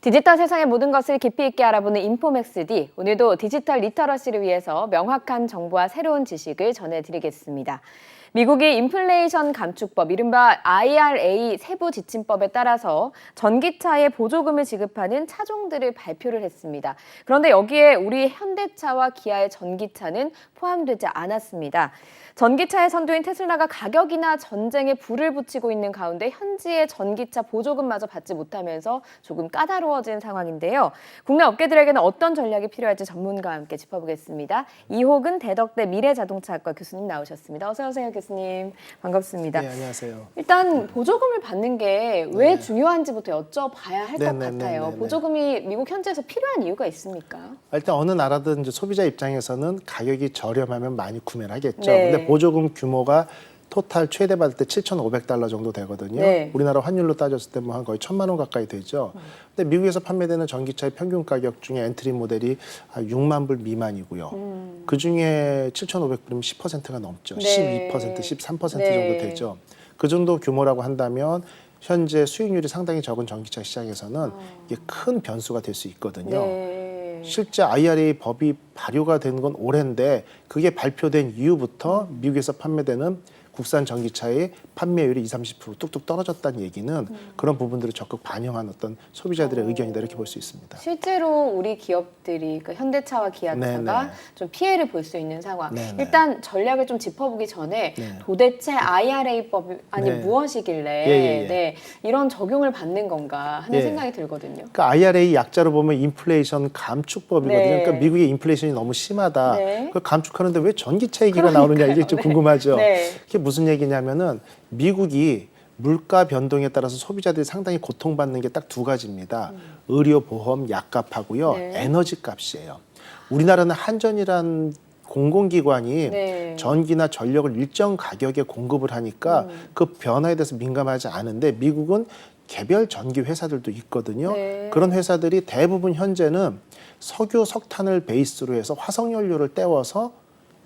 디지털 세상의 모든 것을 깊이 있게 알아보는 인포맥스D. 오늘도 디지털 리터러시를 위해서 명확한 정보와 새로운 지식을 전해드리겠습니다. 미국이 인플레이션 감축법, 이른바 IRA 세부 지침법에 따라서 전기차에 보조금을 지급하는 차종들을 발표를 했습니다. 그런데 여기에 우리 현대차와 기아의 전기차는 포함되지 않았습니다. 전기차의 선두인 테슬라가 가격이나 전쟁에 불을 붙이고 있는 가운데 현지의 전기차 보조금마저 받지 못하면서 조금 까다로워진 상황인데요. 국내 업계들에게는 어떤 전략이 필요할지 전문가와 함께 짚어보겠습니다. 이호근 대덕대 미래자동차학과 교수님 나오셨습니다. 어서 오세요, 교수님. 반갑습니다. 네, 안녕하세요. 일단 보조금을 받는 게 왜 중요한지부터 여쭤봐야 할 것 같아요. 보조금이 미국 현지에서 필요한 이유가 있습니까? 일단 어느 나라든 이제 소비자 입장에서는 가격이 저렴하면 많이 구매를 하겠죠. 네. 근데 보조금 규모가 토탈 최대 받을 때 $7,500 정도 되거든요. 네. 우리나라 환율로 따졌을 때 뭐 한 거의 1,000만 원 가까이 되죠. 근데 미국에서 판매되는 전기차의 평균 가격 중에 엔트리 모델이 한 6만 불 미만이고요. 그중에 7,500불이면 10%가 넘죠. 네. 12%, 13% 네. 정도 되죠. 그 정도 규모라고 한다면 현재 수익률이 상당히 적은 전기차 시장에서는 이게 큰 변수가 될 수 있거든요. 네. 실제 IRA 법이 발효가 된 건 올해인데 그게 발표된 이후부터 미국에서 판매되는 국산 전기차의 판매율이 20-30% 뚝뚝 떨어졌다는 얘기는 그런 부분들을 적극 반영한 어떤 소비자들의 의견이다 이렇게 볼 수 있습니다. 실제로 우리 기업들이 그 현대차와 기아차가 네네. 좀 피해를 볼 수 있는 상황. 네네. 일단 전략을 좀 짚어보기 전에 네. 도대체 IRA법이 아니 네. 무엇이길래 예. 네, 이런 적용을 받는 건가 하는 예. 생각이 들거든요. 그러니까 IRA 약자로 보면 인플레이션 감축법이거든요. 네. 그러니까 미국의 인플레이션이 너무 심하다. 네. 그걸 감축하는데 왜 전기차 얘기가 나오느냐 이게 좀 네. 궁금하죠. 네. 그게 무슨 얘기냐면은 미국이 물가 변동에 따라서 소비자들이 상당히 고통받는 게 딱 두 가지입니다. 의료 보험 약값하고요. 네. 에너지 값이에요. 우리나라는 한전이란 공공기관이 네. 전기나 전력을 일정 가격에 공급을 하니까 그 변화에 대해서 민감하지 않은데 미국은 개별 전기 회사들도 있거든요. 네. 그런 회사들이 대부분 현재는 석유, 석탄을 베이스로 해서 화석연료를 떼워서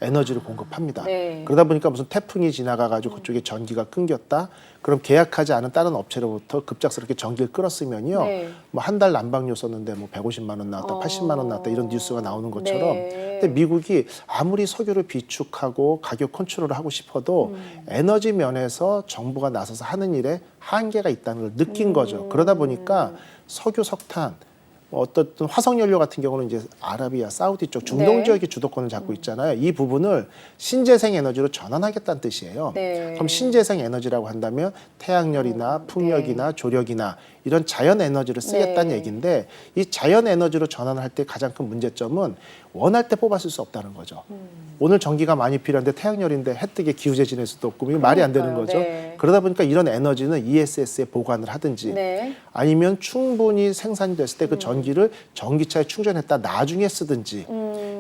에너지를 공급합니다. 네. 그러다 보니까 무슨 태풍이 지나가가지고 그쪽에 전기가 끊겼다. 그럼 계약하지 않은 다른 업체로부터 급작스럽게 전기를 끌었으면요. 네. 뭐 한 달 난방료 썼는데 뭐 150만 원 나왔다, 80만 원 나왔다 이런 뉴스가 나오는 것처럼. 네. 근데 미국이 아무리 석유를 비축하고 가격 컨트롤을 하고 싶어도 에너지 면에서 정부가 나서서 하는 일에 한계가 있다는 걸 느낀 거죠. 그러다 보니까 석유, 석탄 어떤 화석연료 같은 경우는 이제 아라비아, 사우디 쪽 중동 네. 지역이 주도권을 잡고 있잖아요. 이 부분을 신재생 에너지로 전환하겠다는 뜻이에요. 네. 그럼 신재생 에너지라고 한다면 태양열이나 풍력이나 조력이나 이런 자연 에너지를 쓰겠다는 네. 얘기인데 이 자연 에너지로 전환을 할 때 가장 큰 문제점은 원할 때 뽑아 쓸 수 없다는 거죠. 오늘 전기가 많이 필요한데 태양열인데 해 뜨게 기후제 지낼 수도 없고 이게 말이 안 되는 거죠. 네. 그러다 보니까 이런 에너지는 ESS에 보관을 하든지 네. 아니면 충분히 생산됐을 때 그 전기를 전기차에 충전했다 나중에 쓰든지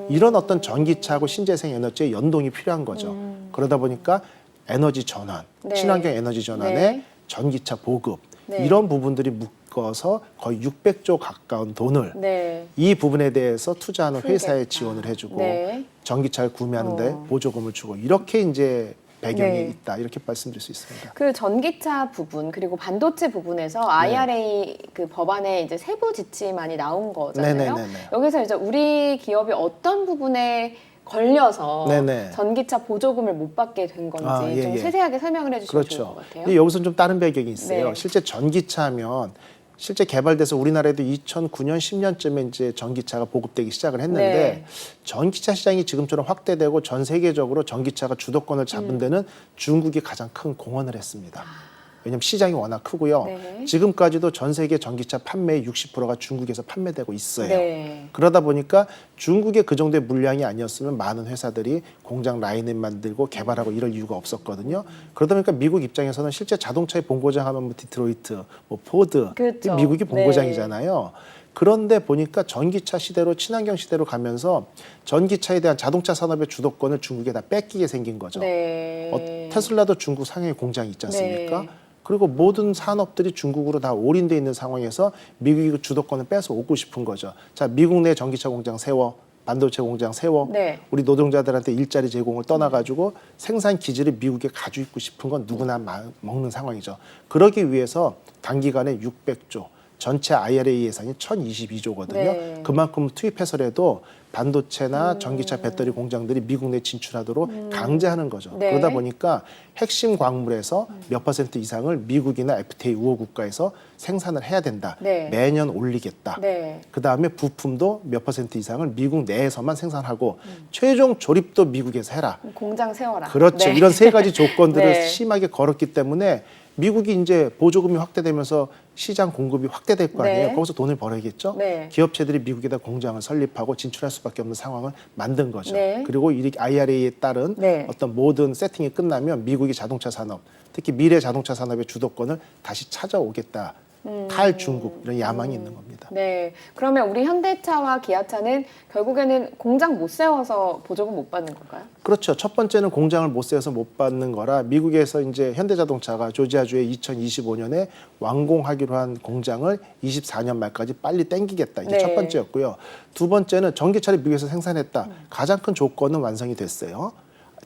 이런 어떤 전기차하고 신재생 에너지의 연동이 필요한 거죠. 그러다 보니까 에너지 전환, 네. 친환경 에너지 전환에 네. 전기차 보급 네. 이런 부분들이 묶어서 거의 600조 가까운 돈을 네. 이 부분에 대해서 투자하는 회사에 풀겠다. 지원을 해주고 네. 전기차를 구매하는데 보조금을 주고 이렇게 이제 배경이 네. 있다 이렇게 말씀드릴 수 있습니다. 그 전기차 부분 그리고 반도체 부분에서 IRA 그 법안에 이제 세부 지침안이 나온 거잖아요. 네네네네. 여기서 이제 우리 기업이 어떤 부분에 걸려서 네네. 전기차 보조금을 못 받게 된 건지 아, 예, 좀 예. 세세하게 설명을 해주시면 좋을 그렇죠. 것 같아요. 근데 여기서 좀 다른 배경이 있어요. 네. 실제 전기차면 실제 개발돼서 우리나라에도 2009년, 10년쯤에 이제 전기차가 보급되기 시작을 했는데 네. 전기차 시장이 지금처럼 확대되고 전 세계적으로 전기차가 주도권을 잡은 데는 중국이 가장 큰 공헌을 했습니다. 왜냐하면 시장이 워낙 크고요. 네. 지금까지도 전 세계 전기차 판매의 60%가 중국에서 판매되고 있어요. 네. 그러다 보니까 중국의 그 정도의 물량이 아니었으면 많은 회사들이 공장 라인을 만들고 개발하고 이럴 이유가 없었거든요. 그러다 보니까 미국 입장에서는 실제 자동차의 본고장 하면 뭐 디트로이트, 뭐 포드, 그렇죠. 미국이 본고장이잖아요. 그런데 보니까 전기차 시대로 친환경 시대로 가면서 전기차에 대한 자동차 산업의 주도권을 중국에 다 뺏기게 생긴 거죠. 네. 테슬라도 중국 상해에 공장이 있지 않습니까? 네. 그리고 모든 산업들이 중국으로 다 올인돼 있는 상황에서 미국이 그 주도권을 뺏어 오고 싶은 거죠. 자, 미국 내 전기차 공장 세워. 반도체 공장 세워 네. 우리 노동자들한테 일자리 제공을 떠나가지고 생산 기지를 미국에 가지고 있고 싶은 건 누구나 먹는 상황이죠. 그러기 위해서 단기간에 600조, 전체 IRA 예산이 1022조거든요. 네. 그만큼 투입해서라도 반도체나 전기차 배터리 공장들이 미국 내 진출하도록 강제하는 거죠. 네. 그러다 보니까 핵심 광물에서 몇 퍼센트 이상을 미국이나 FTA 우호 국가에서 생산을 해야 된다. 네. 매년 올리겠다. 네. 그다음에 부품도 몇 퍼센트 이상을 미국 내에서만 생산하고 최종 조립도 미국에서 해라. 공장 세워라. 그렇죠. 네. 이런 세 가지 조건들을 네. 심하게 걸었기 때문에 미국이 이제 보조금이 확대되면서 시장 공급이 확대될 거 아니에요. 네. 거기서 돈을 벌어야겠죠. 네. 기업체들이 미국에다 공장을 설립하고 진출할 수밖에 없는 상황을 만든 거죠. 네. 그리고 이 IRA에 따른 네. 어떤 모든 세팅이 끝나면 미국이 자동차 산업, 특히 미래 자동차 산업의 주도권을 다시 찾아오겠다. 탈중국 이런 야망이 있는 겁니다. 네. 그러면 우리 현대차와 기아차는 결국에는 공장 못 세워서 보조금 못 받는 건가요? 그렇죠. 첫 번째는 공장을 못 세워서 못 받는 거라 미국에서 이제 현대자동차가 조지아주에 2025년에 완공하기로 한 공장을 24년 말까지 빨리 땡기겠다. 이게 네. 첫 번째였고요. 두 번째는 전기차를 미국에서 생산했다. 가장 큰 조건은 완성이 됐어요.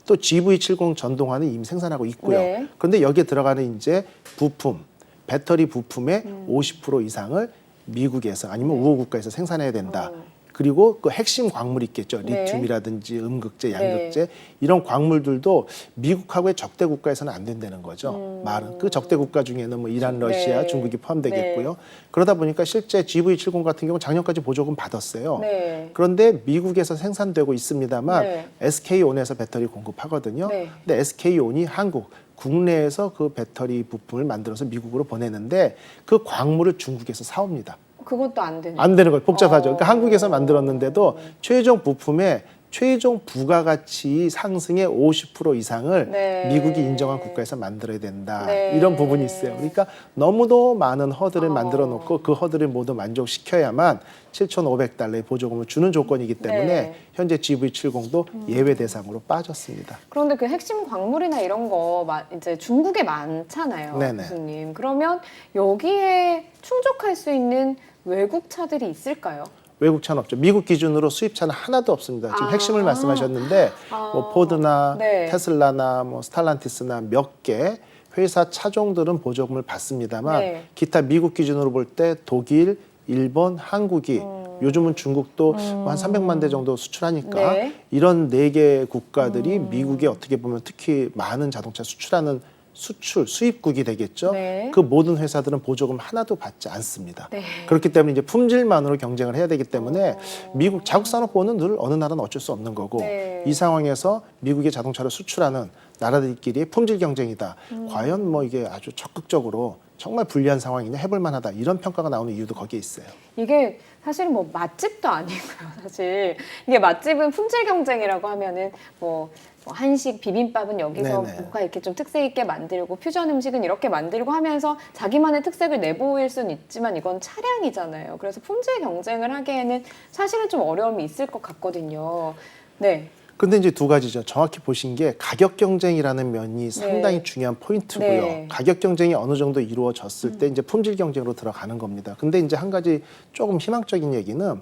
또 GV70 전동화는 이미 생산하고 있고요. 네. 그런데 여기에 들어가는 이제 부품, 배터리 부품의 50% 이상을 미국에서 아니면 우호 국가에서 생산해야 된다. 그리고 그 핵심 광물이 있겠죠. 네. 리튬이라든지 음극재, 양극재 이런 광물들도 미국하고의 적대 국가에서는 안 된다는 거죠. 말은 그 적대 국가 중에는 뭐 이란, 러시아, 네. 중국이 포함되겠고요. 그러다 보니까 실제 GV70 같은 경우 작년까지 보조금 받았어요. 네. 그런데 미국에서 생산되고 있습니다만 네. SK온에서 배터리 공급하거든요. 네. 근데 SK온이 한국 국내에서 그 배터리 부품을 만들어서 미국으로 보내는데 그 광물을 중국에서 사옵니다. 그것도 안 되는. 안 되는 거예요. 복잡하죠. 그러니까 한국에서 만들었는데도 최종 부품의 최종 부가가치 상승의 50% 이상을 네. 미국이 인정한 국가에서 만들어야 된다. 네. 이런 부분이 있어요. 그러니까 너무도 많은 허들을 만들어 놓고 그 허들을 모두 만족시켜야만 7,500달러의 보조금을 주는 조건이기 때문에 네. 현재 GV70도 예외 대상으로 빠졌습니다. 그런데 그 핵심 광물이나 이런 거 이제 중국에 많잖아요, 네네. 교수님. 그러면 여기에 충족할 수 있는 외국 차들이 있을까요? 외국 차는 없죠. 미국 기준으로 수입차는 하나도 없습니다. 지금 아. 핵심을 말씀하셨는데 뭐 포드나 네. 테슬라나 뭐 스탈란티스나 몇 개 회사 차종들은 보조금을 받습니다만 네. 기타 미국 기준으로 볼 때 독일, 일본, 한국이 요즘은 중국도 뭐한 300만 대 정도 수출하니까 네. 이런 네 개 국가들이 미국에 어떻게 보면 특히 많은 자동차 수출하는 수입국이 되겠죠. 네. 그 모든 회사들은 보조금 하나도 받지 않습니다. 네. 그렇기 때문에 이제 품질만으로 경쟁을 해야 되기 때문에 미국 자국 산업보호는 늘 어느 나라는 어쩔 수 없는 거고 네. 이 상황에서 미국의 자동차를 수출하는 나라들끼리의 품질 경쟁이다. 과연 뭐 이게 아주 적극적으로 정말 불리한 상황이냐 해볼 만하다. 이런 평가가 나오는 이유도 거기에 있어요. 이게 사실 뭐 맛집도 아니고요. 사실 이게 맛집은 품질 경쟁이라고 하면은 뭐 한식 비빔밥은 여기서 네네. 뭔가 이렇게 좀 특색 있게 만들고 퓨전 음식은 이렇게 만들고 하면서 자기만의 특색을 내보일 수는 있지만 이건 차량이잖아요. 그래서 품질 경쟁을 하기에는 사실은 좀 어려움이 있을 것 같거든요. 네. 근데 이제 두 가지죠. 정확히 보신 게 가격 경쟁이라는 면이 상당히 중요한 포인트고요. 네. 가격 경쟁이 어느 정도 이루어졌을 때 이제 품질 경쟁으로 들어가는 겁니다. 근데 이제 한 가지 조금 희망적인 얘기는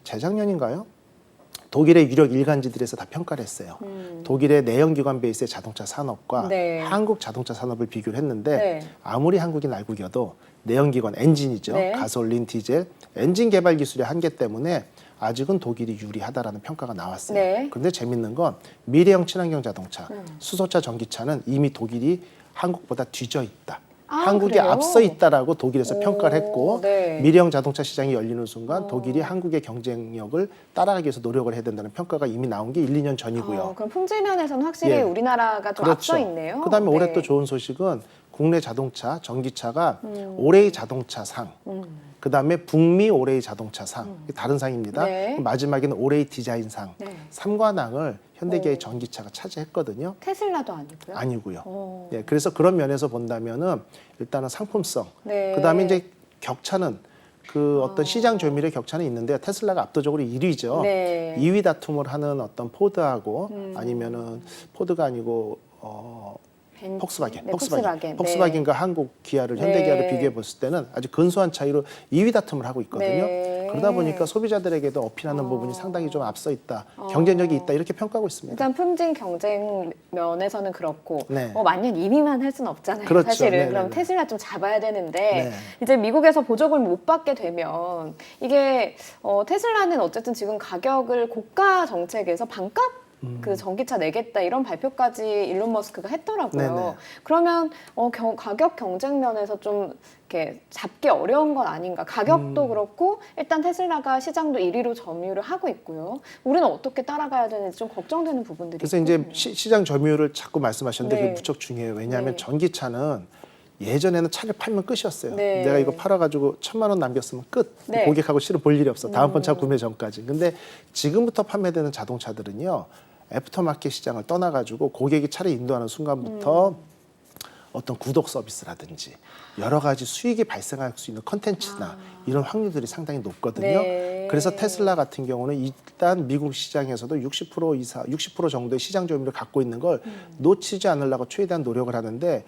재작년인가요? 독일의 유력 일간지들에서 다 평가를 했어요. 독일의 내연기관 베이스의 자동차 산업과 네. 한국 자동차 산업을 비교를 했는데 네. 아무리 한국이 날국이어도 내연기관 엔진이죠. 네. 가솔린, 디젤, 엔진 개발 기술의 한계 때문에 아직은 독일이 유리하다라는 평가가 나왔어요. 네. 그런데 재밌는 건 미래형 친환경 자동차, 수소차 전기차는 이미 독일이 한국보다 뒤져 있다. 아, 한국이 그래요? 앞서 있다라고 독일에서 오, 평가를 했고 네. 미래형 자동차 시장이 열리는 순간 독일이 한국의 경쟁력을 따라가기 위해서 노력을 해야 된다는 평가가 이미 나온 게 1, 2년 전이고요. 그럼 품질 면에서는 확실히 예. 우리나라가 좀 그렇죠. 앞서 있네요. 그다음에 올해 네. 또 좋은 소식은 국내 자동차, 전기차가 올해의 자동차상, 그다음에 북미 올해의 자동차상, 다른 상입니다. 네. 마지막에는 올해의 디자인상, 네. 3관왕을 현대기아의 전기차가 차지했거든요. 테슬라도 아니고요. 아니고요. 오. 예, 그래서 그런 면에서 본다면은 일단은 상품성, 네. 그다음에 이제 격차는 그 어떤 시장 조밀의 격차는 있는데 테슬라가 압도적으로 1위죠. 네. 2위 다툼을 하는 어떤 포드하고 아니면은 포드가 아니고 폭스바겐, 네, 폭스바겐. 폭스바겐과 한국 기아를 현대 네. 기아를 비교해 봤을 때는 아주 근소한 차이로 2위 다툼을 하고 있거든요. 네. 그러다 보니까 소비자들에게도 어필하는 부분이 상당히 좀 앞서 있다, 경쟁력이 있다 이렇게 평가하고 있습니다. 일단 품질 경쟁 면에서는 그렇고 네. 만약 2위만 할 수는 없잖아요. 그렇죠. 사실은 네네네. 그럼 테슬라 좀 잡아야 되는데 네. 이제 미국에서 보조금을 못 받게 되면 이게 테슬라는 어쨌든 지금 가격을 고가 정책에서 반값 그 전기차 내겠다 이런 발표까지 일론 머스크가 했더라고요. 네네. 그러면 가격 경쟁 면에서 좀 이렇게 잡기 어려운 건 아닌가. 가격도 그렇고 일단 테슬라가 시장도 1위로 점유를 하고 있고요. 우리는 어떻게 따라가야 되는지 좀 걱정되는 부분들이 그래서 있거든요. 이제 시장 점유율을 자꾸 말씀하셨는데 네. 그게 무척 중요해요. 왜냐하면 네. 전기차는 예전에는 차를 팔면 끝이었어요. 네. 내가 이거 팔아가지고 1,000만 원 남겼으면 끝. 네. 고객하고 실은 볼 일이 없어. 다음번 차 구매 전까지. 근데 지금부터 판매되는 자동차들은요. 애프터마켓 시장을 떠나가지고 고객이 차를 인도하는 순간부터 어떤 구독 서비스라든지 여러 가지 수익이 발생할 수 있는 컨텐츠나 이런 확률들이 상당히 높거든요. 네. 그래서 테슬라 같은 경우는 일단 미국 시장에서도 60% 정도의 시장 점유율을 갖고 있는 걸 놓치지 않으려고 최대한 노력을 하는데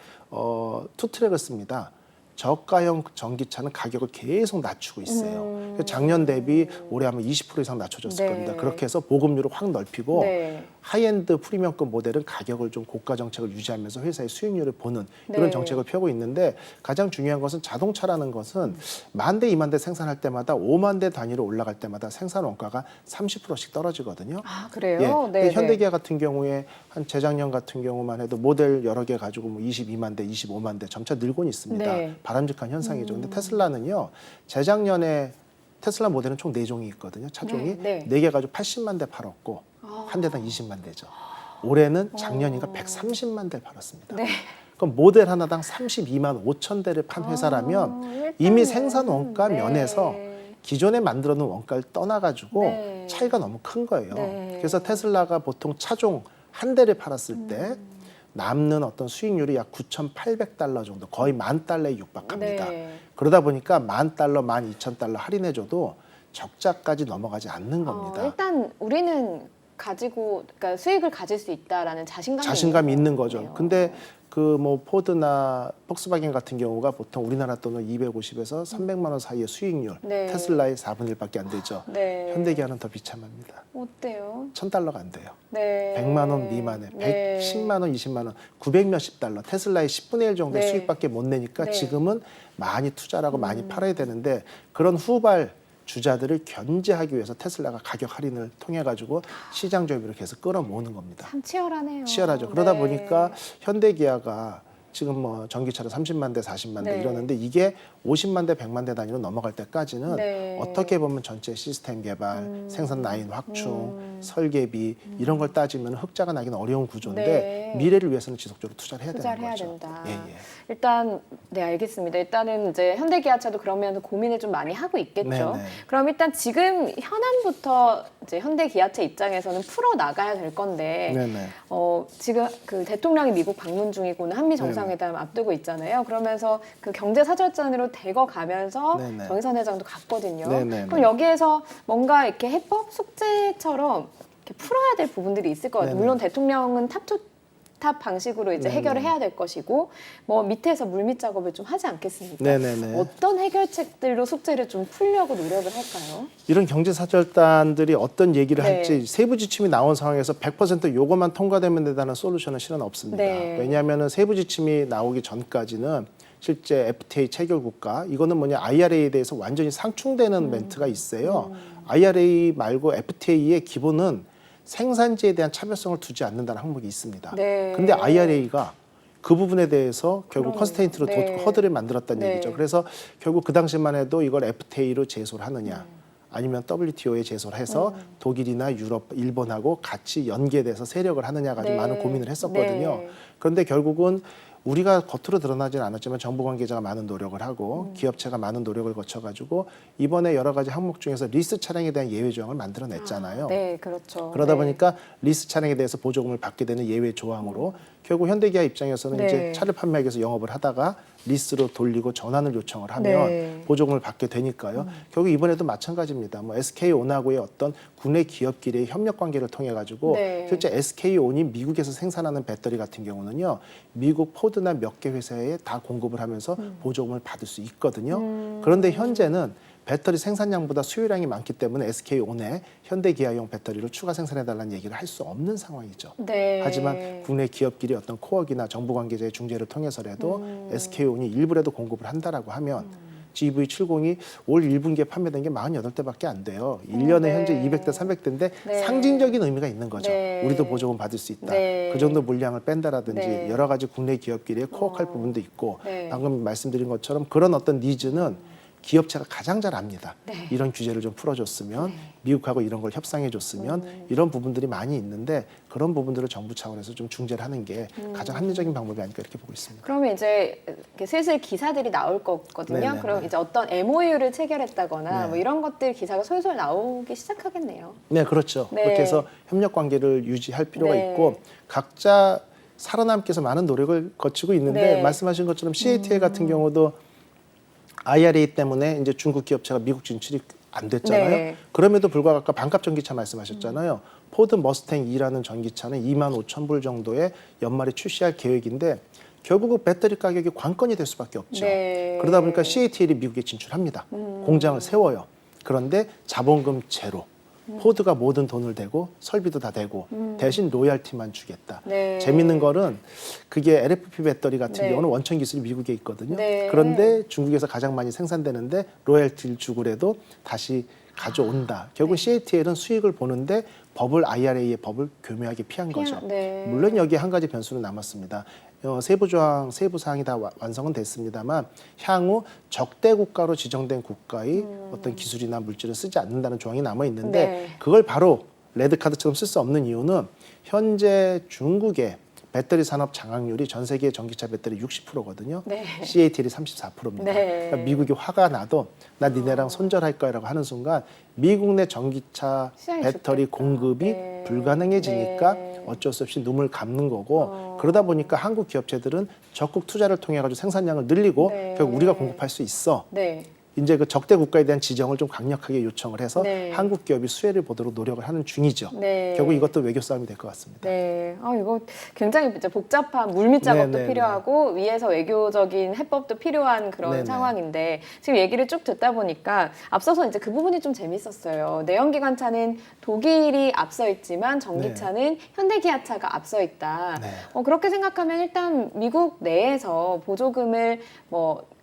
투트랙을 씁니다. 저가형 전기차는 가격을 계속 낮추고 있어요. 그래서 작년 대비 올해 아마 20% 이상 낮춰졌을 네. 겁니다. 그렇게 해서 보급률을 확 넓히고 네. 하이엔드 프리미엄급 모델은 가격을 좀 고가 정책을 유지하면서 회사의 수익률을 보는 이런 네. 정책을 펴고 있는데 가장 중요한 것은 자동차라는 것은 10,000대, 20,000대 생산할 때마다 50,000대 단위로 올라갈 때마다 생산 원가가 30%씩 떨어지거든요. 아, 그래요? 예. 네. 근데 현대기아 같은 경우에 한 재작년 같은 경우만 해도 모델 여러 개 가지고 뭐 22만 대, 25만 대 점차 늘고는 있습니다. 네. 바람직한 현상이죠. 근데 테슬라는요. 재작년에 테슬라 모델은 총 4종이 있거든요. 차종이 네. 4개 가지고 80만 대 팔았고 한 대당 20만 대죠. 올해는 작년인가 130만 대를 팔았습니다. 네. 그럼 모델 하나당 32만 5천 대를 판 회사라면 일단은, 이미 생산 원가 네. 면에서 기존에 만들어 놓은 원가를 떠나가지고 네. 차이가 너무 큰 거예요. 네. 그래서 테슬라가 보통 차종 한 대를 팔았을 때 남는 어떤 수익률이 약 9,800달러 정도, 거의 $10,000에 육박합니다. 네. 그러다 보니까 $10,000, $12,000 할인해줘도 적자까지 넘어가지 않는 겁니다. 일단 우리는 그러니까 수익을 가질 수 있다라는 자신감이 있는 거죠. 거네요. 근데 그 뭐 포드나 폭스바겐 같은 경우가 보통 우리나라 돈은 250에서 300만 원 사이의 수익률, 네. 테슬라의 4분의 1밖에 안 되죠. 네. 현대기아는 더 비참합니다. 어때요? $1,000가 안 돼요. 네. 100만 원 미만에 네. 110만 원, 20만 원, 900 몇십 달러. 테슬라의 10분의 1 정도의 네. 수익밖에 못 내니까 네. 지금은 많이 투자를 하고 많이 팔아야 되는데 그런 후발 주자들을 견제하기 위해서 테슬라가 가격 할인을 통해 가지고 시장 점유율을 계속 끌어모으는 겁니다. 참 치열하네요. 치열하죠. 그러다 네. 보니까 현대기아가 지금 뭐 전기차로 30만 대, 40만 대 네. 이러는데 이게 50만 대, 100만 대 단위로 넘어갈 때까지는 네. 어떻게 보면 전체 시스템 개발, 생산 라인 확충, 설계비 이런 걸 따지면 흑자가 나기는 어려운 구조인데 네. 미래를 위해서는 지속적으로 투자를 해야 투자를 되는 해야 거죠. 된다. 예, 예. 일단 네 알겠습니다. 일단은 이제 현대기아차도 그러면 고민을 좀 많이 하고 있겠죠. 네네. 그럼 일단 지금 현안부터 이제 현대기아차 입장에서는 풀어 나가야 될 건데 네네. 지금 그 대통령이 미국 방문 중이고는 한미 정상회담 앞두고 있잖아요. 그러면서 그 경제 사절단으로 대거 가면서 네네. 정의선 회장도 갔거든요. 네네네. 그럼 여기에서 뭔가 이렇게 해법 숙제처럼 이렇게 풀어야 될 부분들이 있을 것 같아요. 네네. 물론 대통령은 탑 방식으로 이제 네네. 해결을 해야 될 것이고 뭐 밑에서 물밑 작업을 좀 하지 않겠습니까? 네네네. 어떤 해결책들로 숙제를 좀 풀려고 노력을 할까요? 이런 경제 사절단들이 어떤 얘기를 네. 할지 세부 지침이 나온 상황에서 100% 요것만 통과되면 된다는 솔루션은 실은 없습니다. 네. 왜냐하면 세부 지침이 나오기 전까지는 실제 FTA 체결 국가 이거는 뭐냐 IRA에 대해서 완전히 상충되는 멘트가 있어요. IRA 말고 FTA의 기본은 생산지에 대한 차별성을 두지 않는다는 항목이 있습니다. 네. 근데 IRA가 그 부분에 대해서 결국 그러네요. 컨스테인트로 네. 허들을 만들었다는 네. 얘기죠. 그래서 결국 그 당시만 해도 이걸 FTA로 제소를 하느냐 아니면 WTO에 제소를 해서 독일이나 유럽, 일본하고 같이 연계돼서 세력을 하느냐가 좀 네. 많은 고민을 했었거든요. 네. 그런데 결국은 우리가 겉으로 드러나지는 않았지만 정부 관계자가 많은 노력을 하고 기업체가 많은 노력을 거쳐가지고 이번에 여러 가지 항목 중에서 리스 차량에 대한 예외 조항을 만들어냈잖아요. 네, 그렇죠. 그러다 네. 보니까 리스 차량에 대해서 보조금을 받게 되는 예외 조항으로 결국 현대기아 입장에서는 네. 이제 차를 판매하기 위해서 영업을 하다가 리스로 돌리고 전환을 요청을 하면 네. 보조금을 받게 되니까요. 결국 이번에도 마찬가지입니다. 뭐 SK온하고의 어떤 국내 기업끼리의 협력 관계를 통해 가지고 네. 실제 SK온이 미국에서 생산하는 배터리 같은 경우는요. 미국 포드나 몇 개 회사에 다 공급을 하면서 보조금을 받을 수 있거든요. 그런데 현재는 배터리 생산량보다 수요량이 많기 때문에 SK온에 현대기아용 배터리를 추가 생산해달라는 얘기를 할 수 없는 상황이죠. 네. 하지만 국내 기업끼리 어떤 코어기나 정부 관계자의 중재를 통해서라도 SK온이 일부라도 공급을 한다라고 하면 GV70이 올 1분기에 판매된 게 48대밖에 안 돼요. 1년에 네. 현재 200대, 300대인데 네. 상징적인 의미가 있는 거죠. 네. 우리도 보조금 받을 수 있다. 네. 그 정도 물량을 뺀다라든지 네. 여러 가지 국내 기업끼리의 코어할 부분도 있고 네. 방금 말씀드린 것처럼 그런 어떤 니즈는 기업체가 가장 잘 압니다. 네. 이런 규제를 좀 풀어줬으면 미국하고 이런 걸 협상해줬으면 이런 부분들이 많이 있는데 그런 부분들을 정부 차원에서 좀 중재를 하는 게 가장 합리적인 방법이 아닐까 이렇게 보고 있습니다. 그러면 이제 이렇게 슬슬 기사들이 나올 거거든요. 네네네. 그럼 이제 어떤 MOU를 체결했다거나 네. 뭐 이런 것들 기사가 솔솔 나오기 시작하겠네요. 네, 그렇죠. 네. 그렇게 해서 협력 관계를 유지할 필요가 네. 있고 각자 살아남기 위해서 많은 노력을 거치고 있는데 네. 말씀하신 것처럼 CATL 같은 경우도 IRA 때문에 이제 중국 기업체가 미국 진출이 안 됐잖아요. 네. 그럼에도 불구하고 아까 반값 전기차 말씀하셨잖아요. 포드 머스탱 2라는 전기차는 25,000불 정도에 연말에 출시할 계획인데 결국은 배터리 가격이 관건이 될 수밖에 없죠. 네. 그러다 보니까 CATL이 미국에 진출합니다. 공장을 세워요. 그런데 자본금 제로. 포드가 모든 돈을 대고 설비도 다 대고 대신 로열티만 주겠다. 네. 재밌는 거는 그게 LFP 배터리 같은 네. 경우는 원천 기술이 미국에 있거든요. 네. 그런데 중국에서 가장 많이 생산되는데 로열티를 주고라도 다시 가져온다. 결국 CATL은 수익을 보는데 법을 IRA의 법을 교묘하게 피한 거죠. 네. 물론 여기에 한 가지 변수는 남았습니다. 세부 조항, 세부 사항이 다 완성은 됐습니다만 향후 적대 국가로 지정된 국가의 어떤 기술이나 물질을 쓰지 않는다는 조항이 남아 있는데 네. 그걸 바로 레드 카드처럼 쓸 수 없는 이유는 현재 중국의 배터리 산업 장악률이 전 세계 전기차 배터리 60%거든요. 네. CATL이 34%입니다. 네. 그러니까 미국이 화가 나도 나 니네랑 손절할 거야라고 하는 순간 미국 내 전기차 시장이 배터리 죽겠다. 공급이 네. 불가능해지니까 네. 어쩔 수 없이 눈을 감는 거고 그러다 보니까 한국 기업체들은 적극 투자를 통해 가지고 생산량을 늘리고 네. 결국 우리가 공급할 수 있어. 네. 이제 그 적대 국가에 대한 지정을 좀 강력하게 요청을 해서 네. 한국 기업이 수혜를 보도록 노력을 하는 중이죠. 네. 결국 이것도 외교 싸움이 될 것 같습니다. 네. 이거 굉장히 이제 복잡한 물밑 작업도 네, 네, 필요하고 위에서 외교적인 해법도 필요한 그런 네, 네. 상황인데 지금 얘기를 쭉 듣다 보니까 앞서서 이제 그 부분이 좀 재밌었어요. 내연기관차는 독일이 앞서 있지만 전기차는 현대기아차가 앞서 있다. 네. 그렇게 생각하면 일단 미국 내에서 보조금을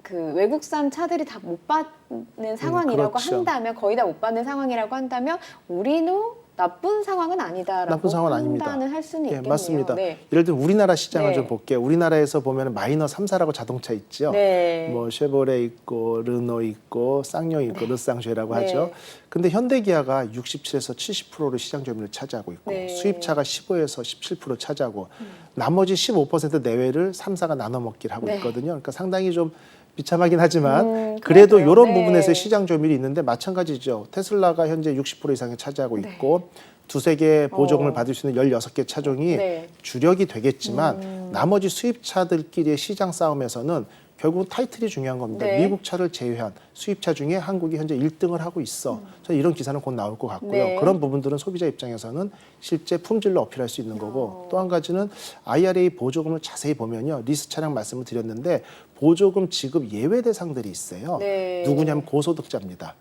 그 외국산 차들이 다 못 받는 상황이라고 그렇죠. 한다면 거의 다 못 받는 상황이라고 한다면 우리는 나쁜 상황은 아니다라고 나쁜 상황은 아닙니다. 판단을 할 수는 예, 있겠네요. 맞습니다. 네. 예를 들면 우리나라 시장을 네. 좀 볼게요. 우리나라에서 보면 마이너 3사라고 자동차 있죠. 네. 뭐 쉐보레 있고 르노 있고 쌍용 있고 르쌍쉐라고 네. 하죠. 근데 현대기아가 67에서 70%를 시장 점유율을 차지하고 있고 네. 수입차가 15에서 17% 차지하고 나머지 15% 내외를 3사가 나눠 먹기를 하고 네. 있거든요. 그러니까 상당히 좀 비참하긴 하지만 그래도요. 그래도 이런 네. 부분에서 시장 점유율이 있는데 마찬가지죠. 테슬라가 현재 60% 이상을 차지하고 네. 있고 두세 개 보조금을 받을 수 있는 16개 차종이 네. 주력이 되겠지만 나머지 수입차들끼리의 시장 싸움에서는 결국 타이틀이 중요한 겁니다. 네. 미국 차를 제외한 수입차 중에 한국이 현재 1등을 하고 있어. 저는 이런 기사는 곧 나올 것 같고요. 네. 그런 부분들은 소비자 입장에서는 실제 품질로 어필할 수 있는 거고 또 한 가지는 IRA 보조금을 자세히 보면요. 리스 차량 말씀을 드렸는데 보조금 지급 예외 대상들이 있어요. 네. 누구냐면 고소득자입니다.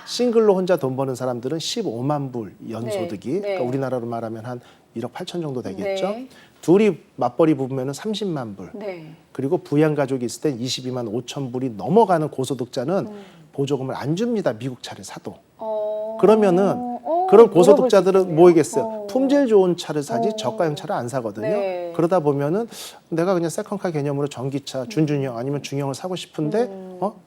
싱글로 혼자 돈 버는 사람들은 15만 불 연소득이 네. 네. 그러니까 우리나라로 말하면 한 1억 8천 정도 되겠죠. 네. 둘이 맞벌이 부부면은 30만 불. 네. 그리고 부양 가족이 있을 땐 22만 5천 불이 넘어가는 고소득자는 보조금을 안 줍니다. 미국 차를 사도. 그러면은 그런 고소득자들은 뭐이겠어요? 품질 좋은 차를 사지 저가형 차를 안 사거든요. 네. 그러다 보면은 내가 그냥 세컨카 개념으로 전기차 준중형 아니면 중형을 사고 싶은데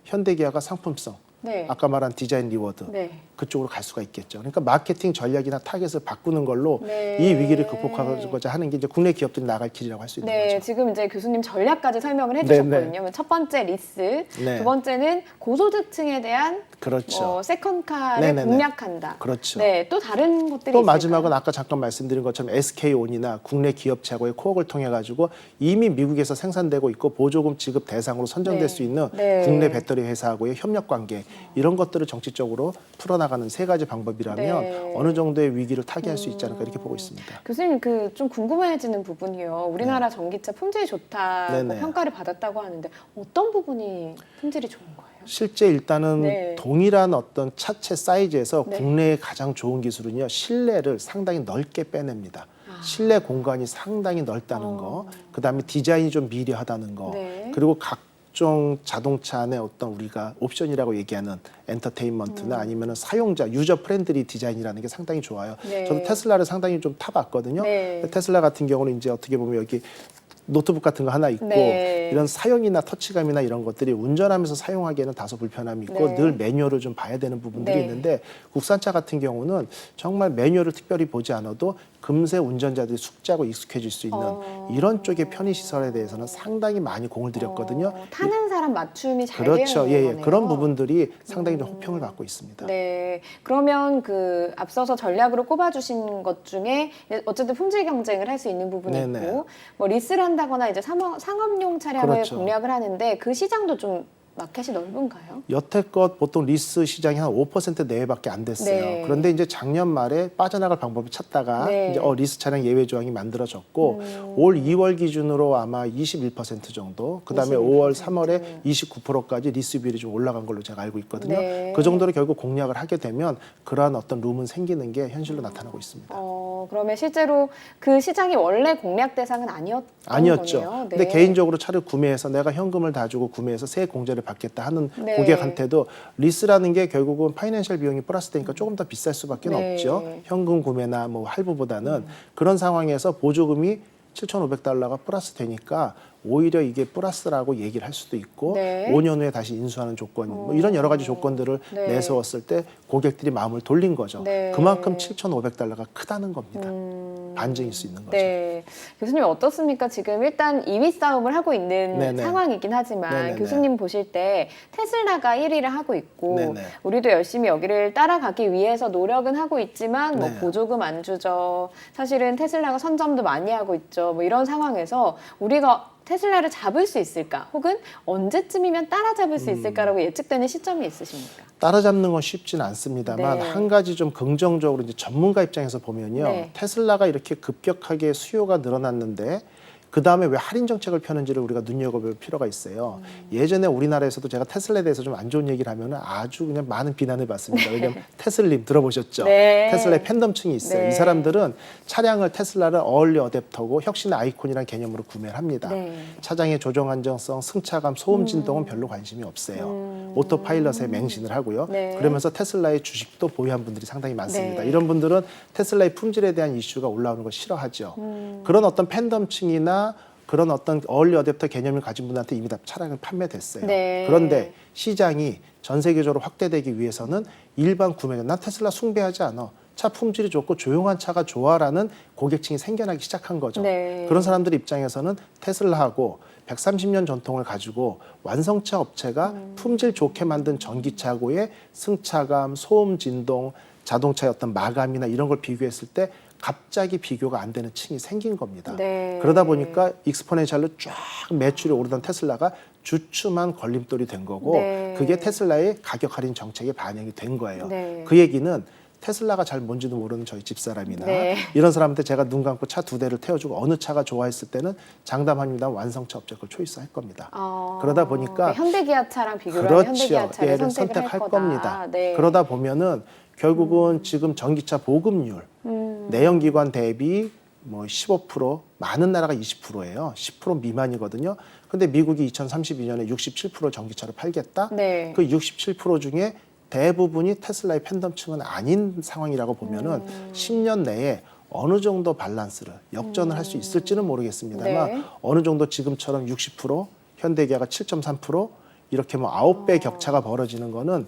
현대기아가 상품성 네. 아까 말한 디자인 리워드 네. 그쪽으로 갈 수가 있겠죠. 그러니까 마케팅 전략이나 타겟을 바꾸는 걸로 네. 이 위기를 극복하고자 하는 게 이제 국내 기업들이 나갈 길이라고 할 수 있는 네, 거죠. 지금 이제 교수님 전략까지 설명을 네, 해주셨거든요. 첫 번째 리스, 네. 두 번째는 고소득층에 대한 그렇죠. 세컨카를 네네네. 공략한다. 그렇죠. 네, 또 다른 것들이 또 있을까요? 마지막은 아까 잠깐 말씀드린 것처럼 SK온이나 국내 기업체하고의 코업을 통해 가지고 이미 미국에서 생산되고 있고 보조금 지급 대상으로 선정될 네. 수 있는 네. 국내 배터리 회사하고의 협력 관계 이런 것들을 정치적으로 풀어나가는 세 가지 방법이라면 네. 어느 정도의 위기를 타개할 수 있지 않을까 이렇게 보고 있습니다. 교수님 그 좀 궁금해지는 부분이요. 우리나라 전기차 품질이 좋다고 네네. 평가를 받았다고 하는데 어떤 부분이 품질이 좋은 거예요? 실제 일단은 네. 동일한 어떤 차체 사이즈에서 네. 국내의 가장 좋은 기술은요, 실내를 상당히 넓게 빼냅니다. 실내 공간이 상당히 넓다는 거, 그 다음에 디자인이 좀 미려하다는 거, 네. 그리고 각종 자동차 안에 어떤 우리가 옵션이라고 얘기하는 엔터테인먼트나 아니면 사용자, 유저 프렌들리 디자인이라는 게 상당히 좋아요. 네. 저도 테슬라를 상당히 좀 타봤거든요. 네. 테슬라 같은 경우는 이제 어떻게 보면 여기 노트북 같은 거 하나 있고 네. 이런 사용이나 터치감이나 이런 것들이 운전하면서 사용하기에는 다소 불편함이 있고 네. 늘 매뉴얼을 좀 봐야 되는 부분들이 네. 있는데 국산차 같은 경우는 정말 매뉴얼을 특별히 보지 않아도 금세 운전자들이 숙지하고 익숙해질 수 있는 이런 쪽의 편의시설에 대해서는 상당히 많이 공을 들였거든요. 타는 사람 맞춤이 잘 그렇죠. 되어 예, 있는 예. 거네요. 그런 부분들이 상당히 좀 호평을 받고 있습니다. 네, 그러면 그 앞서서 전략으로 꼽아주신 것 중에 어쨌든 품질 경쟁을 할 수 있는 부분이 네네. 있고, 뭐 리스를 한다거나 이제 상업용 차량을 그렇죠. 공략을 하는데 그 시장도 좀 마켓이 넓은가요? 여태껏 보통 리스 시장이 한 5% 내외밖에 안 됐어요. 네. 그런데 이제 작년 말에 빠져나갈 방법을 찾다가 네. 이제 리스 차량 예외 조항이 만들어졌고 올 2월 기준으로 아마 21% 정도, 그다음에 5월, 3월에 29%까지 리스 비율이 좀 올라간 걸로 제가 알고 있거든요. 네. 그 정도로 결국 공략을 하게 되면 그러한 어떤 룸은 생기는 게 현실로 나타나고 있습니다. 그러면 실제로 그 시장이 원래 공략 대상은 아니었죠. 거네요. 근데 네. 개인적으로 차를 구매해서 내가 현금을 다 주고 구매해서 세액 공제를 받겠다 하는 네. 고객한테도 리스라는 게 결국은 파이낸셜 비용이 플러스 되니까 조금 더 비쌀 수밖에 네. 없죠. 현금 구매나 뭐 할부보다는 그런 상황에서 보조금이 7,500달러가 플러스 되니까 오히려 이게 플러스라고 얘기를 할 수도 있고 네. 5년 후에 다시 인수하는 조건, 뭐 이런 여러 가지 조건들을 네. 내세웠을 때 고객들이 마음을 돌린 거죠. 네. 그만큼 7,500달러가 크다는 겁니다. 반증일 수 있는 거죠. 네. 교수님 어떻습니까? 지금 일단 2위 싸움을 하고 있는 네네. 상황이긴 하지만 네네네. 교수님 보실 때 테슬라가 1위를 하고 있고 네네. 우리도 열심히 여기를 따라가기 위해서 노력은 하고 있지만 뭐 네. 보조금 안 주죠. 사실은 테슬라가 선점도 많이 하고 있죠. 뭐 이런 상황에서 우리가 테슬라를 잡을 수 있을까? 혹은 언제쯤이면 따라잡을 수 있을까라고 예측되는 시점이 있으십니까? 따라잡는 건 쉽지는 않습니다만 네. 한 가지 좀 긍정적으로 이제 전문가 입장에서 보면요. 네. 테슬라가 이렇게 급격하게 수요가 늘어났는데 그 다음에 왜 할인 정책을 펴는지를 우리가 눈여겨볼 필요가 있어요. 예전에 우리나라에서도 제가 테슬라에 대해서 좀 안 좋은 얘기를 하면 아주 그냥 많은 비난을 받습니다. 왜냐하면 테슬님 들어보셨죠? 네. 테슬라의 팬덤층이 있어요. 네. 이 사람들은 차량을 테슬라를 어얼리 어댑터고 혁신의 아이콘이라는 개념으로 구매를 합니다. 네. 차량의 조정 안정성, 승차감, 소음 진동은 별로 관심이 없어요. 오토파일럿에 맹신을 하고요. 네. 그러면서 테슬라의 주식도 보유한 분들이 상당히 많습니다. 네. 이런 분들은 테슬라의 품질에 대한 이슈가 올라오는 걸 싫어하죠. 그런 어떤 팬덤층이나 그런 어떤 어얼리 어댑터 개념을 가진 분한테 이미 다 차량을 판매됐어요. 네. 그런데 시장이 전 세계적으로 확대되기 위해서는 일반 구매자, 난 테슬라 숭배하지 않아. 차 품질이 좋고 조용한 차가 좋아라는 고객층이 생겨나기 시작한 거죠. 네. 그런 사람들 입장에서는 테슬라하고 130년 전통을 가지고 완성차 업체가 품질 좋게 만든 전기차고의 승차감, 소음 진동, 자동차의 어떤 마감이나 이런 걸 비교했을 때 갑자기 비교가 안 되는 층이 생긴 겁니다. 네. 그러다 보니까 익스포넨셜로 쫙 매출이 오르던 테슬라가 주춤한 걸림돌이 된 거고 네. 그게 테슬라의 가격 할인 정책에 반영이 된 거예요. 네. 그 얘기는 테슬라가 잘 뭔지도 모르는 저희 집사람이나 네. 이런 사람한테 제가 눈 감고 차 2대를 태워주고 어느 차가 좋아했을 때는 장담합니다. 완성차 업체 걸 초이스할 겁니다. 그러다 보니까 현대기아차랑 비교를 하면 그렇죠. 현대기아차를 얘를 선택할 거다. 겁니다. 네. 그러다 보면은 결국은 지금 전기차 보급률 내연기관 대비 뭐 15% 많은 나라가 20%예요. 10% 미만이거든요. 근데 미국이 2032년에 67% 전기차를 팔겠다. 네. 그 67% 중에 대부분이 테슬라의 팬덤층은 아닌 상황이라고 보면은 10년 내에 어느 정도 밸런스를 역전을 할 수 있을지는 모르겠습니다만 네. 어느 정도 지금처럼 60% 현대기아가 7.3% 이렇게 뭐 9배 격차가 벌어지는 거는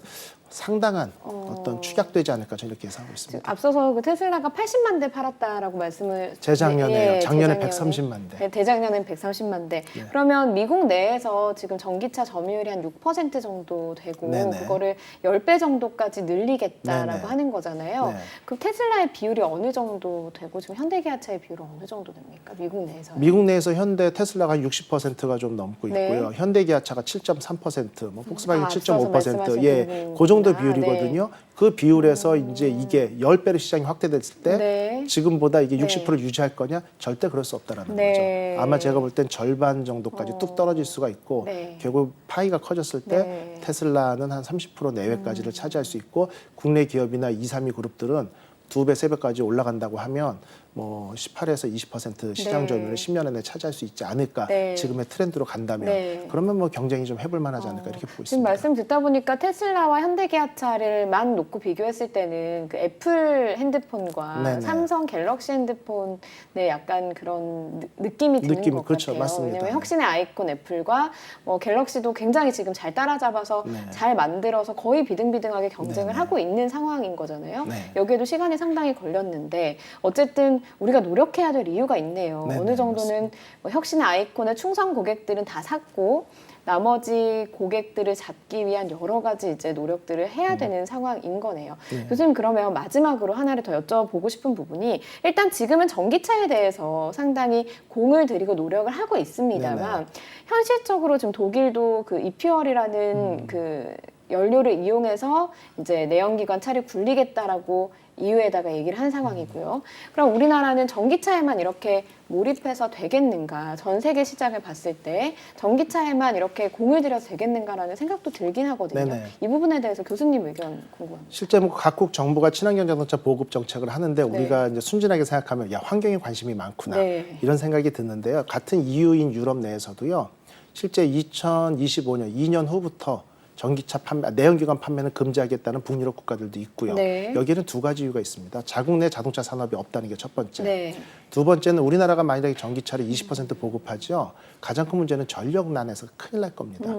상당한 어떤 축약되지 않을까 저는 이렇게 예상하고 있습니다. 앞서서 그 테슬라가 80만 대 팔았다라고 말씀을 재작년에요. 예, 작년에 재작년에. 130만 대. 네, 대작년엔 130만 대. 그러면 미국 내에서 지금 전기차 점유율이 한 6% 정도 되고 네네. 그거를 10배 정도까지 늘리겠다라고 네네. 하는 거잖아요. 네. 그럼 테슬라의 비율이 어느 정도 되고 지금 현대기아차의 비율은 어느 정도 됩니까? 미국 내에서. 미국 내에서 현대 테슬라가 60%가 좀 넘고 네. 있고요. 현대기아차가 7.3%, 뭐 폭스바겐 앞서서 7.5%, 말씀하신 예, 부분. 그 정도 정도 비율이거든요. 그 비율에서 이제 이게 10배로 시장이 확대됐을 때 네. 지금보다 이게 네. 60%를 유지할 거냐? 절대 그럴 수 없다라는 네. 거죠. 아마 제가 볼 땐 절반 정도까지 뚝 떨어질 수가 있고 네. 결국 파이가 커졌을 때 네. 테슬라는 한 30% 내외까지를 차지할 수 있고 국내 기업이나 2, 3위 그룹들은 2배, 3배까지 올라간다고 하면 뭐 18에서 20% 시장 네. 점유율을 10년 안에 차지할 수 있지 않을까. 네. 지금의 트렌드로 간다면 네. 그러면 뭐 경쟁이 좀 해볼 만하지 않을까 이렇게 보고 지금 있습니다. 말씀 듣다 보니까 테슬라와 현대기아차를만 놓고 비교했을 때는 그 애플 핸드폰과 네네. 삼성 갤럭시 핸드폰의 약간 그런 느낌이 드는 느낌이, 것 그렇죠. 같아요. 맞습니다. 왜냐하면 혁신의 아이콘 애플과 뭐 갤럭시도 굉장히 지금 잘 따라잡아서 네. 잘 만들어서 거의 비등비등하게 경쟁을 네네. 하고 있는 상황인 거잖아요. 네. 여기에도 시간이 상당히 걸렸는데 어쨌든 우리가 노력해야 될 이유가 있네요. 네네, 어느 정도는 뭐 혁신의 아이콘의 충성 고객들은 다 샀고 나머지 고객들을 잡기 위한 여러 가지 이제 노력들을 해야 되는 상황인 거네요. 네. 교수님 그러면 마지막으로 하나를 더 여쭤보고 싶은 부분이 일단 지금은 전기차에 대해서 상당히 공을 들이고 노력을 하고 있습니다만 네네. 현실적으로 지금 독일도 그 이퓨얼이라는 그 연료를 이용해서 이제 내연기관 차를 굴리겠다라고 이유에다가 얘기를 한 상황이고요. 그럼 우리나라는 전기차에만 이렇게 몰입해서 되겠는가? 전 세계 시장을 봤을 때 전기차에만 이렇게 공을 들여서 되겠는가라는 생각도 들긴 하거든요. 네네. 이 부분에 대해서 교수님 의견 궁금합니다. 실제 뭐 각국 정부가 친환경 자동차 보급 정책을 하는데 네. 우리가 이제 순진하게 생각하면 야 환경에 관심이 많구나 네. 이런 생각이 드는데요. 같은 EU인 유럽 내에서도요. 실제 2025년 2년 후부터 전기차 판매, 내연기관 판매는 금지하겠다는 북유럽 국가들도 있고요. 네. 여기에는 두 가지 이유가 있습니다. 자국 내 자동차 산업이 없다는 게 첫 번째. 네. 두 번째는 우리나라가 만약에 전기차를 20% 보급하죠. 가장 큰 문제는 전력난에서 큰일 날 겁니다.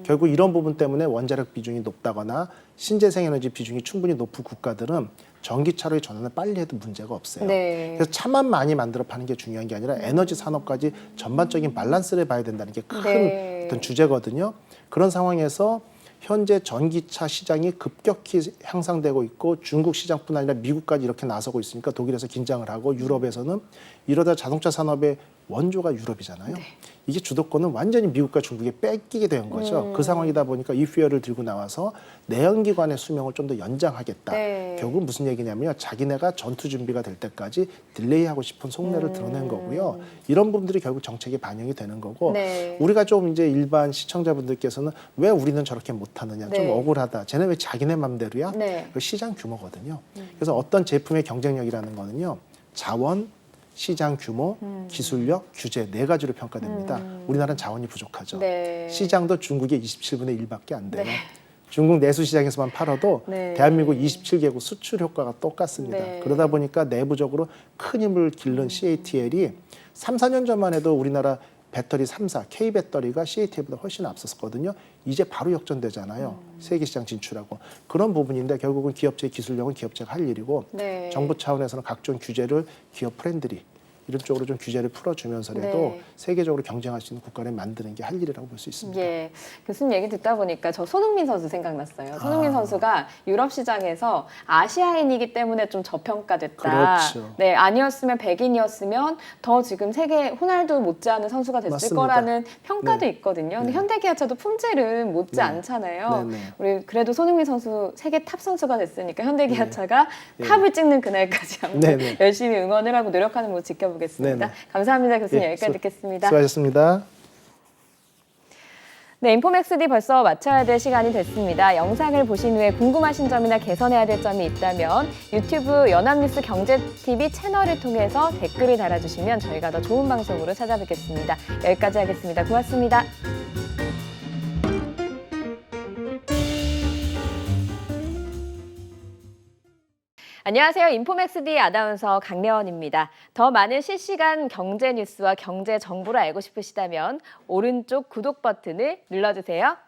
결국 이런 부분 때문에 원자력 비중이 높다거나 신재생에너지 비중이 충분히 높은 국가들은 전기차로의 전환을 빨리 해도 문제가 없어요. 네. 그래서 차만 많이 만들어 파는 게 중요한 게 아니라 에너지 산업까지 전반적인 밸런스를 봐야 된다는 게 큰 네. 어떤 주제거든요. 그런 상황에서 현재 전기차 시장이 급격히 향상되고 있고 중국 시장뿐 아니라 미국까지 이렇게 나서고 있으니까 독일에서 긴장을 하고 유럽에서는 이러다 자동차 산업의 원조가 유럽이잖아요. 네. 이게 주도권은 완전히 미국과 중국에 뺏기게 된 거죠. 그 상황이다 보니까 이퓨얼을 들고 나와서 내연기관의 수명을 좀 더 연장하겠다. 네. 결국 무슨 얘기냐면요. 자기네가 전투 준비가 될 때까지 딜레이하고 싶은 속내를 드러낸 거고요. 이런 부분들이 결국 정책에 반영이 되는 거고 네. 우리가 좀 이제 일반 시청자분들께서는 왜 우리는 저렇게 못하느냐 좀 네. 억울하다. 쟤네 왜 자기네 맘대로야? 네. 그 시장 규모거든요. 그래서 어떤 제품의 경쟁력이라는 거는요. 자원, 시장 규모, 기술력, 규제 네 가지로 평가됩니다. 우리나라는 자원이 부족하죠. 네. 시장도 중국의 27분의 1밖에 안 돼요. 네. 중국 내수 시장에서만 팔아도 네. 대한민국 27개국 수출 효과가 똑같습니다. 네. 그러다 보니까 내부적으로 큰 힘을 기른 CATL이 3, 4년 전만 해도 우리나라 배터리 3사, K배터리가 CATL보다 훨씬 앞섰거든요. 이제 바로 역전되잖아요. 세계 시장 진출하고. 그런 부분인데 결국은 기업체의 기술력은 기업체가 할 일이고 네. 정부 차원에서는 각종 규제를 기업 프렌들리 이런 쪽으로 좀 규제를 풀어주면서라도 네. 세계적으로 경쟁할 수 있는 국가를 만드는 게 할 일이라고 볼 수 있습니다. 예, 교수님 얘기 듣다 보니까 저 손흥민 선수 생각났어요. 손흥민 선수가 유럽 시장에서 아시아인이기 때문에 좀 저평가됐다. 그렇죠. 네, 아니었으면 백인이었으면 더 지금 세계 호날두 못지않은 선수가 됐을 맞습니다. 거라는 평가도 네. 있거든요. 근데 네. 현대기아차도 품질은 못지 네. 않잖아요. 네, 네. 우리 그래도 손흥민 선수 세계 탑 선수가 됐으니까 현대기아차가 네. 탑을 찍는 그날까지 한번 네, 네. 열심히 응원을 하고 노력하는 모습 지켜보겠습니다. 네, 네. 감사합니다, 교수님. 예, 여기까지 듣겠습니다. 수고하셨습니다. 네, 인포맥스D 벌써 마쳐야 될 시간이 됐습니다. 영상을 보신 후에 궁금하신 점이나 개선해야 될 점이 있다면 유튜브 연합뉴스 경제TV 채널을 통해서 댓글을 달아주시면 저희가 더 좋은 방송으로 찾아뵙겠습니다. 여기까지 하겠습니다. 고맙습니다. 안녕하세요. 인포맥스D 아나운서 강래원입니다. 더 많은 실시간 경제 뉴스와 경제 정보를 알고 싶으시다면 오른쪽 구독 버튼을 눌러주세요.